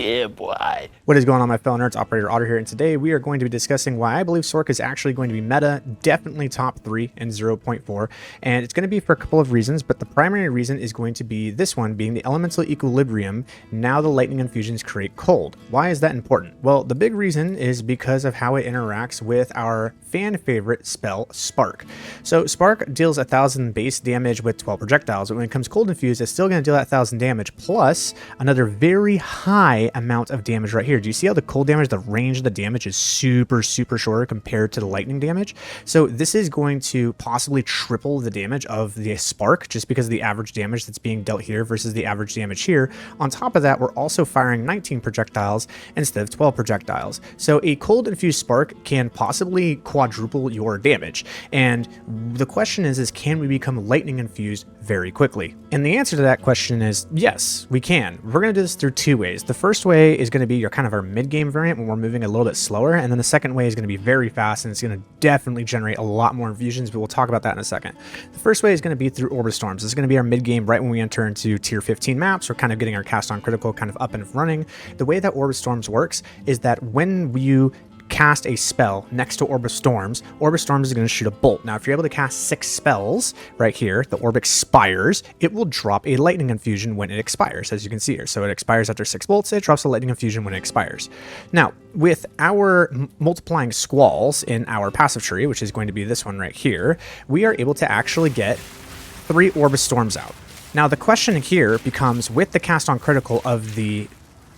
Yeah, boy. What is going on, my fellow nerds? Operator Otter here, and today we are going to be discussing why I believe Sorc is actually going to be meta, definitely top 3 in 0.4, and it's going to be for a couple of reasons, but the primary reason is going to be this one, being the elemental equilibrium. Now the lightning infusions create cold. Why is that important? Well, the big reason is because of how it interacts with our fan favorite spell, Spark. So Spark deals 1,000 base damage with 12 projectiles, but when it comes cold infused, it's still going to deal that 1,000 damage, plus another very high amount of damage right here. Do you see how the cold damage, the range of the damage is super short compared to the lightning damage? So this is going to possibly triple the damage of the Spark just because of the average damage that's being dealt here versus the average damage here. On top of that, we're also firing 19 projectiles instead of 12 projectiles. So a cold infused Spark can possibly quadruple your damage. And the question is can we become lightning infused very quickly? And the answer to that question is yes, we can. We're going to do this through two ways. The first way is going to be your kind of our mid-game variant when we're moving a little bit slower, and then the second way is going to be very fast, and it's going to definitely generate a lot more infusions, but we'll talk about that in a second. The first way is going to be through Orbit Storms. This is going to be our mid-game right when we enter into tier 15 maps. We're kind of getting our cast on critical kind of up and running. The way that Orbit Storms works is that when you cast a spell next to Orb of Storms is going to shoot a bolt. Now, if you're able to cast 6 spells right here, the orb expires, it will drop a lightning infusion when it expires, as you can see here. So it expires after 6 bolts, it drops a lightning infusion when it expires. Now, with our multiplying squalls in our passive tree, which is going to be this one right here, we are able to actually get 3 Orb of Storms out. Now, the question here becomes, with the cast on critical of the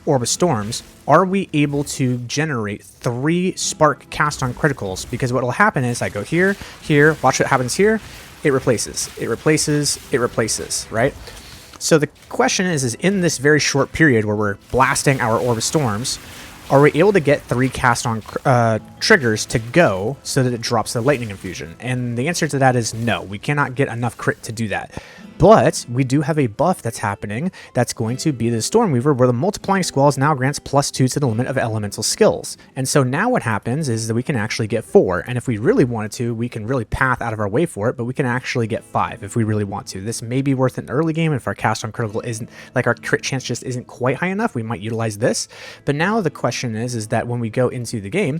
Orb of Storms, are we able to generate 3 Spark cast on criticals? Because what will happen is I go here, here, watch what happens here, it replaces, right? So the question is in this very short period where we're blasting our Orb of Storms, are we able to get 3 cast on triggers to go so that it drops the lightning infusion? And the answer to that is no, we cannot get enough crit to do that. But we do have a buff that's happening that's going to be the Stormweaver, where the multiplying squalls now grants +2 to the limit of elemental skills. And so now what happens is that we can actually get 4. And if we really wanted to, we can really path out of our way for it, but we can actually get 5 if we really want to. This may be worth an early game if our cast on critical isn't, like our crit chance just isn't quite high enough, we might utilize this. But now the question is that when we go into the game,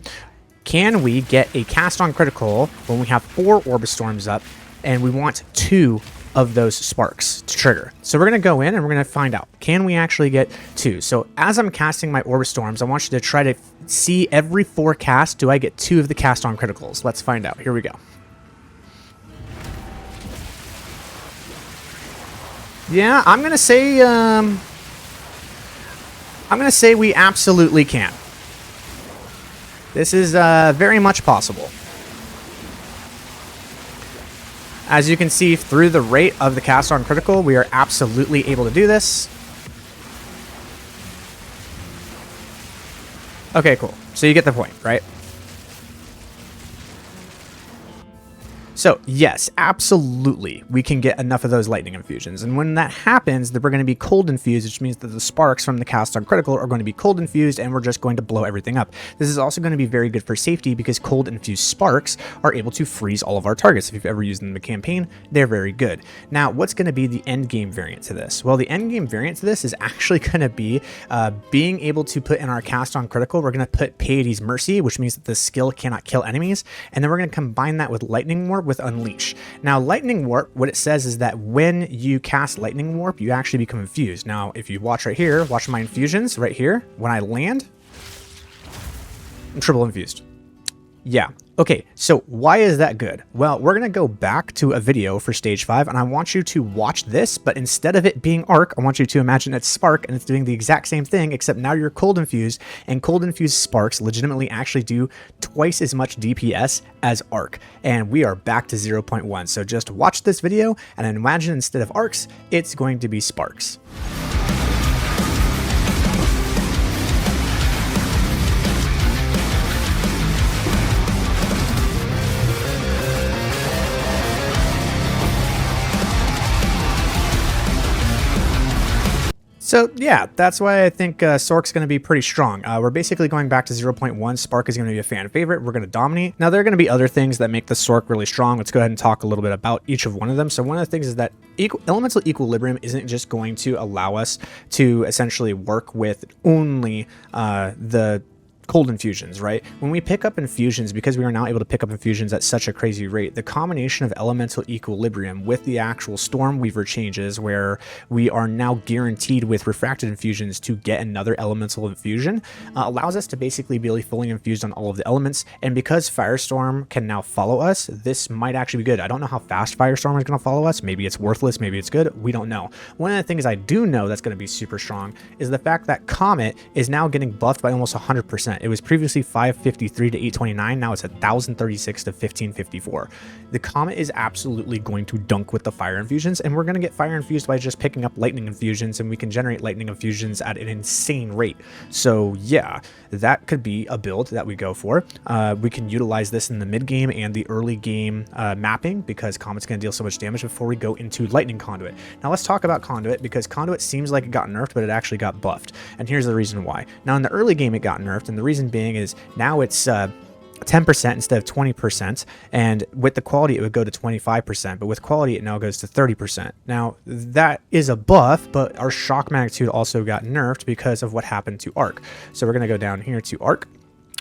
can we get a cast on critical when we have 4 Orb of Storms up and we want 2 of those sparks to trigger? So we're going to go in and we're going to find out, can we actually get 2? So as I'm casting my Orb of Storms, I want you to try to see every 4 casts, do I get 2 of the cast on criticals? Let's find out. Here we go. Yeah, I'm going to say we absolutely can. This is very much possible. As you can see through the rate of the cast on critical, we are absolutely able to do this. Okay, cool. So you get the point, right? So yes, absolutely, we can get enough of those lightning infusions. And when that happens, then we're going to be cold infused, which means that the sparks from the cast on critical are going to be cold infused, and we're just going to blow everything up. This is also going to be very good for safety because cold infused sparks are able to freeze all of our targets. If you've ever used them in the campaign, they're very good. Now, what's going to be the end game variant to this? Well, the end game variant to this is actually going to be being able to put in our cast on critical. We're going to put Pleiades Mercy, which means that the skill cannot kill enemies, and then we're going to combine that with Lightning Warp with Unleash. Now, Lightning Warp, what it says is that when you cast Lightning Warp, you actually become infused. Now, if you watch right here, watch my infusions right here. When I land, I'm triple infused. Yeah. Okay, so why is that good? Well, we're going to go back to a video for stage 5, and I want you to watch this, but instead of it being Arc, I want you to imagine it's Spark, and it's doing the exact same thing, except now you're cold infused, and cold infused Sparks legitimately actually do twice as much DPS as Arc, and we are back to 0.1. So just watch this video, and imagine instead of Arcs, it's going to be Sparks. So yeah, that's why I think Sorc's going to be pretty strong. We're basically going back to 0.1. Spark is going to be a fan favorite. We're going to dominate. Now there are going to be other things that make the Sorc really strong. Let's go ahead and talk a little bit about each of one of them. So one of the things is that elemental equilibrium isn't just going to allow us to essentially work with only the cold infusions, right? When we pick up infusions, because we are now able to pick up infusions at such a crazy rate, the combination of elemental equilibrium with the actual Stormweaver changes, where we are now guaranteed with refracted infusions to get another elemental infusion, allows us to basically be fully infused on all of the elements. And because Firestorm can now follow us, this might actually be good. I don't know how fast Firestorm is going to follow us. Maybe it's worthless, maybe it's good, we don't know. One of the things I do know that's going to be super strong is the fact that Comet is now getting buffed by almost 100%. It was previously 553 to 829. Now it's 1036 to 1554. The Comet is absolutely going to dunk with the fire infusions, and we're going to get fire infused by just picking up lightning infusions, and we can generate lightning infusions at an insane rate. So yeah, that could be a build that we go for. We can utilize this in the mid game and the early game mapping, because Comet's going to deal so much damage before we go into lightning conduit. Now let's talk about conduit, because conduit seems like it got nerfed, but it actually got buffed, and here's the reason why. Now in the early game it got nerfed, and the reason being is now it's 10% instead of 20%, and with the quality it would go to 25%, but with quality it now goes to 30%. Now that is a buff, but our shock magnitude also got nerfed because of what happened to Arc. So we're going to go down here to Arc.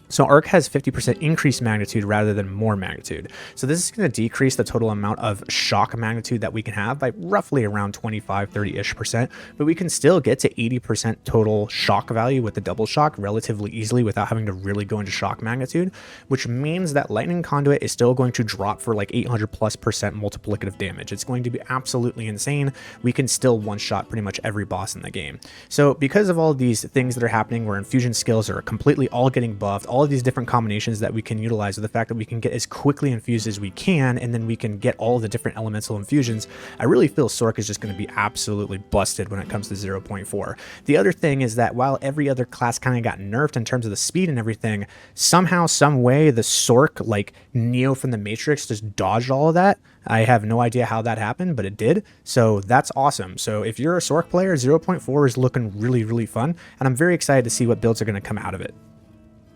So Arc has 50% increased magnitude rather than more magnitude. So this is going to decrease the total amount of shock magnitude that we can have by roughly around 25, 30-ish%, but we can still get to 80% total shock value with the double shock relatively easily without having to really go into shock magnitude, which means that Lightning Conduit is still going to drop for like 800+% multiplicative damage. It's going to be absolutely insane. We can still one-shot pretty much every boss in the game. So because of all these things that are happening where infusion skills are completely all getting buffed, all of these different combinations that we can utilize, with the fact that we can get as quickly infused as we can, and then we can get all the different elemental infusions, I really feel Sorc is just going to be absolutely busted when it comes to 0.4. The other thing is that while every other class kind of got nerfed in terms of the speed and everything, somehow, some way, the Sorc, like Neo from the Matrix, just dodged all of that. I have no idea how that happened, but it did. So that's awesome. So if you're a Sorc player, 0.4 is looking really, really fun, and I'm very excited to see what builds are going to come out of it.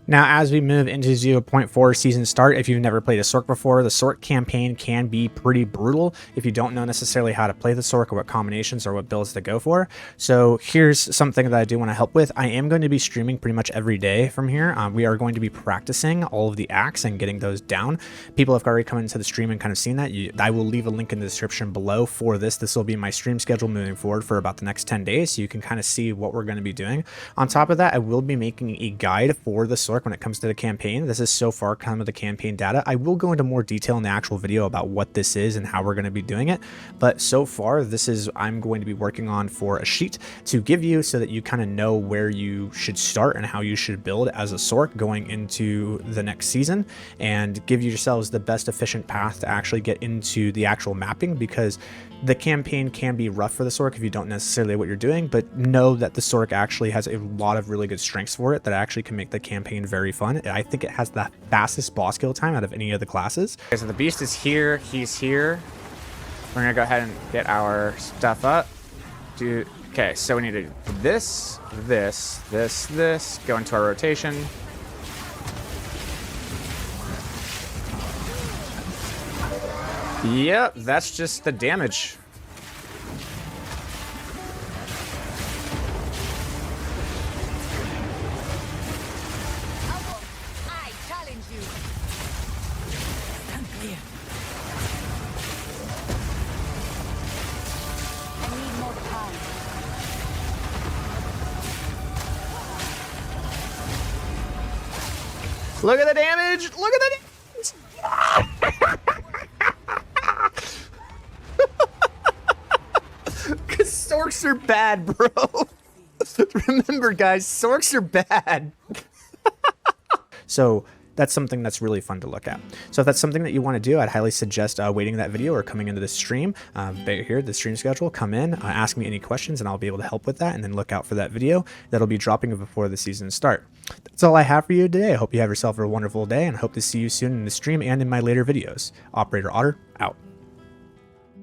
Now, as we move into 0.4 season start, if you've never played a Sorc before, the Sorc campaign can be pretty brutal if you don't know necessarily how to play the Sorc or what combinations or what builds to go for. So here's something that I do want to help with. I am going to be streaming pretty much every day from here. We are going to be practicing all of the acts and getting those down. People have already come into the stream and kind of seen that. I will leave a link in the description below for this. This will be my stream schedule moving forward for about the next 10 days, so you can kind of see what we're going to be doing. On top of that, I will be making a guide for the Sorc when it comes to the campaign. This is so far kind of the campaign data. I will go into more detail in the actual video about what this is and how we're going to be doing it, but so far this is I'm going to be working on for a sheet to give you so that you kind of know where you should start and how you should build as a Sorc going into the next season, and give yourselves the best efficient path to actually get into the actual mapping, because the campaign can be rough for the Sorc if you don't necessarily know what you're doing, but know that the Sorc actually has a lot of really good strengths for it that actually can make the campaign very fun. I think it has the fastest boss kill time out of any of the classes. Okay, so the beast is here, he's here. We're gonna go ahead and get our stuff up. Okay, so we need to do this, go into our rotation. Yep, that's just the damage. I challenge you. Stand clear. I need more time. Look at the damage! Look at the damage! Because Sorcs are bad, bro. Remember, guys, Sorcs are bad. So that's something that's really fun to look at. So if that's something that you want to do, I'd highly suggest waiting that video or coming into the stream. Here, the stream schedule, come in, ask me any questions, and I'll be able to help with that, and then look out for that video. That'll be dropping before the season start. That's all I have for you today. I hope you have yourself a wonderful day, and I hope to see you soon in the stream and in my later videos. Operator Otter,